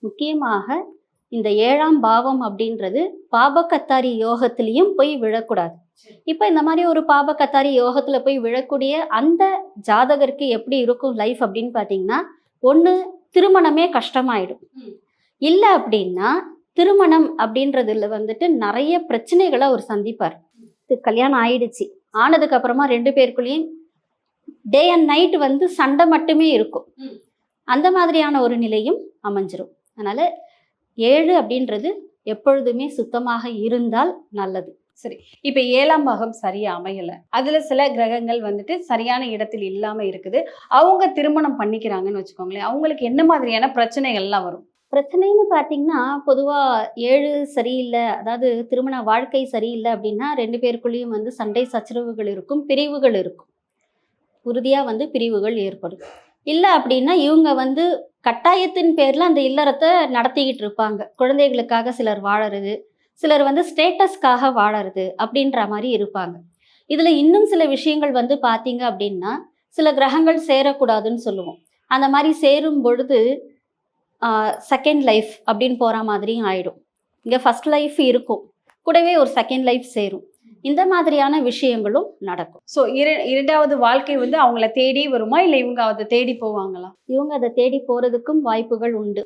முக்கியமாக இந்த 7ஆம் பாவம் அப்படின்றது பாபகத்தாரி யோகத்திலையும் போய் விழக்கூடாது. இப்போ இந்த மாதிரி ஒரு பாபகத்தாரி யோகத்துல போய் விழக்கூடிய அந்த ஜாதகருக்கு எப்படி இருக்கும் லைஃப் அப்படின்னு பார்த்தீங்கன்னா, ஒன்று திருமணமே கஷ்டமாயிடும். இல்லை அப்படின்னா திருமணம் அப்படின்றதுல வந்துட்டு நிறைய பிரச்சனைகளை அவர் சந்திப்பார். கல்யாணம் ஆயிடுச்சு, ஆனதுக்கு அப்புறமா 2 பேருக்குள்ளேயும் டே அண்ட் நைட் வந்து சண்டை மட்டுமே இருக்கும். அந்த மாதிரியான ஒரு நிலையும் அமைஞ்சிரும். அதனால 7 அப்படின்றது எப்பொழுதுமே சுத்தமாக இருந்தால் நல்லது. சரி, இப்ப 7ஆம் பாகம் சரியா அமையல, அதுல சில கிரகங்கள் வந்துட்டு சரியான இடத்தில் இல்லாம இருக்குது, அவங்க திருமணம் பண்ணிக்கிறாங்கன்னு வச்சுக்கோங்களேன், அவங்களுக்கு என்ன மாதிரியான பிரச்சனைகள்லாம் வரும்? பிரச்சனைன்னு பார்த்தீங்கன்னா, பொதுவாக 7 சரியில்லை, அதாவது திருமண வாழ்க்கை சரியில்லை அப்படின்னா 2 பேருக்குள்ளேயும் வந்து சண்டை சச்சரவுகள் இருக்கும், பிரிவுகள் இருக்கும். உறுதியாக வந்து பிரிவுகள் ஏற்படும். இல்லை அப்படின்னா இவங்க வந்து கட்டாயத்தின் பேரில் அந்த இல்லறத்தை நடத்திக்கிட்டு இருப்பாங்க. குழந்தைகளுக்காக சிலர் வாழறது, சிலர் வந்து ஸ்டேட்டஸ்க்காக வாழறது அப்படின்ற மாதிரி இருப்பாங்க. இதில் இன்னும் சில விஷயங்கள் வந்து பார்த்தீங்க அப்படின்னா, சில கிரகங்கள் சேரக்கூடாதுன்னு சொல்லுவோம். அந்த மாதிரி சேரும் பொழுது செகண்ட் லைஃப் அப்படின்னு போகிற மாதிரியும் ஆயிடும். இங்கே ஃபர்ஸ்ட் லைஃப் இருக்கும், கூடவே ஒரு செகண்ட் லைஃப் சேரும். இந்த மாதிரியான விஷயங்களும் நடக்கும். ஸோ இரண்டாவது வாழ்க்கை வந்து அவங்கள தேடி வருமா, இல்லை இவங்க அதை தேடி போவாங்களா? இவங்க அதை தேடி போகிறதுக்கும் வாய்ப்புகள் உண்டு.